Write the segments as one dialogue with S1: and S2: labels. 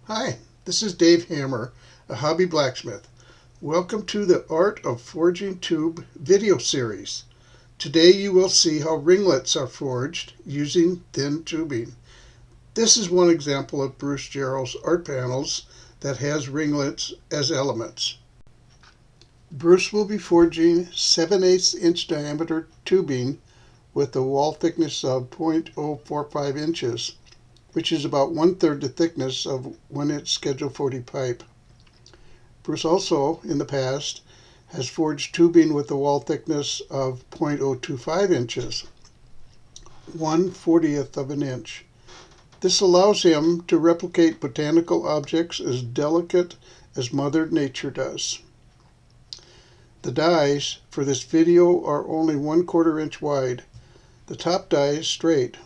S1: Hi, this is Dave Hammer, a hobby blacksmith. Welcome to the Art of Forging Tube video series. Today you will see how ringlets are forged using thin tubing. This is one example of Bruce Jarrell's art panels that has ringlets as elements. Bruce will be forging 7/8 inch diameter tubing with a wall thickness of 0.045 inches, which is about 1/3 the thickness of 1-inch Schedule 40 pipe. Bruce also, in the past, has forged tubing with a wall thickness of 0.025 inches, 1/40th of an inch. This allows him to replicate botanical objects as delicate as Mother Nature does. The dies for this video are only 1/4 inch wide. The top die is straight.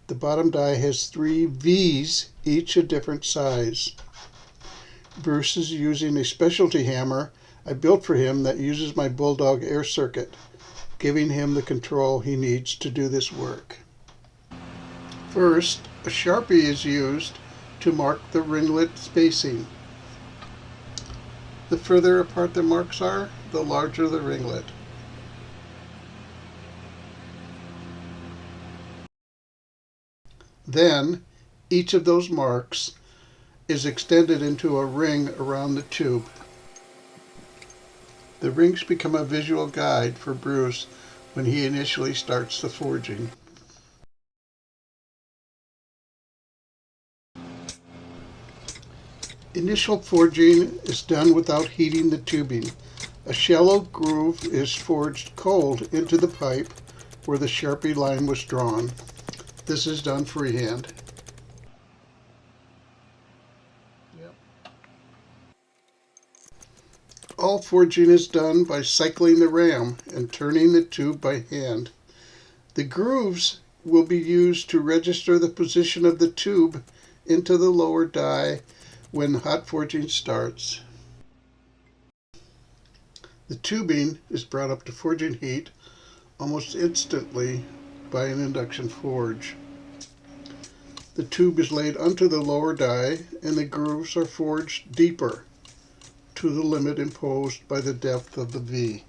S1: The bottom die has 3 V's, each a different size. Bruce is using a specialty hammer I built for him that uses my Bulldog air circuit, giving him the control he needs to do this work. First, a Sharpie is used to mark the ringlet spacing. The further apart the marks are, the larger the ringlet. Then, each of those marks is extended into a ring around the tube. The rings become a visual guide for Bruce when he initially starts the forging. Initial forging is done without heating the tubing. A shallow groove is forged cold into the pipe where the Sharpie line was drawn. This is done freehand. All forging is done by cycling the ram and turning the tube by hand. The grooves will be used to register the position of the tube into the lower die when hot forging starts. The tubing is brought up to forging heat almost instantly by an induction forge. The tube is laid onto the lower die and the grooves are forged deeper to the limit imposed by the depth of the V.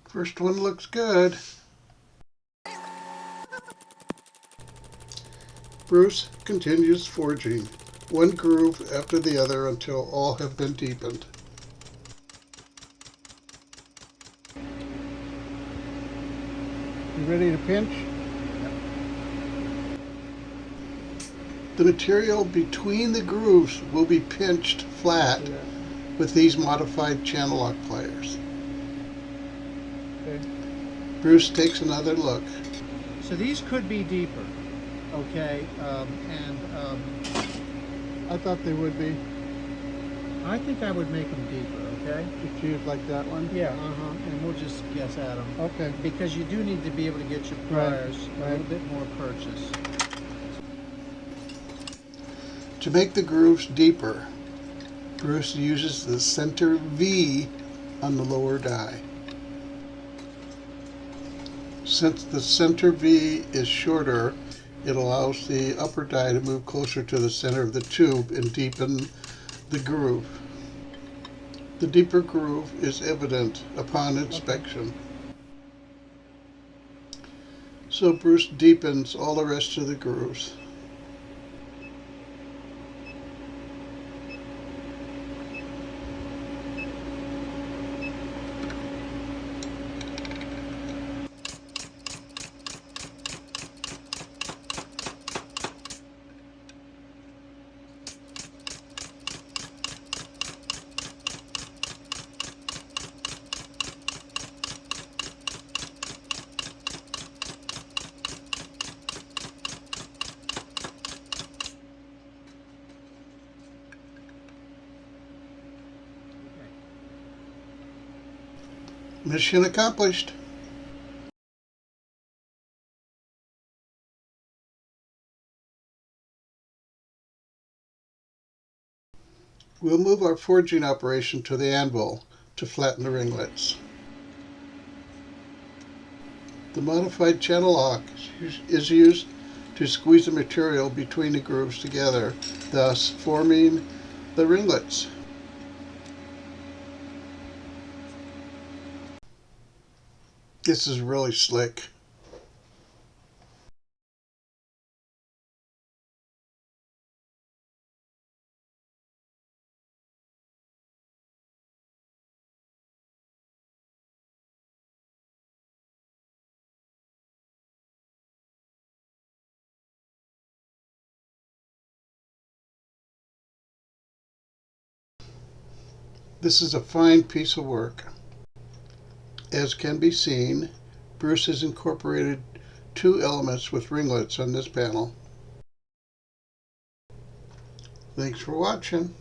S1: First one looks good. Bruce continues forging, one groove after the other until all have been deepened. You ready to pinch? Yep. The material between the grooves will be pinched flat with these modified channel lock pliers. Okay. Bruce takes another look.
S2: So these could be deeper, okay,
S1: I thought they would be.
S2: I think I would make them deeper, okay?
S1: Just use like that one?
S2: Yeah, and we'll just guess at them.
S1: Okay.
S2: Because you do need to be able to get your pliers a little bit more purchase.
S1: To make the grooves deeper, Bruce uses the center V on the lower die. Since the center V is shorter, it allows the upper die to move closer to the center of the tube and deepen the groove. The deeper groove is evident upon inspection. So Bruce deepens all the rest of the grooves. Mission accomplished. We'll move our forging operation to the anvil to flatten the ringlets. The modified channel lock is used to squeeze the material between the grooves together, thus forming the ringlets. This is really slick. This is a fine piece of work. As can be seen, Bruce has incorporated two elements with ringlets on this panel. Thanks for watching.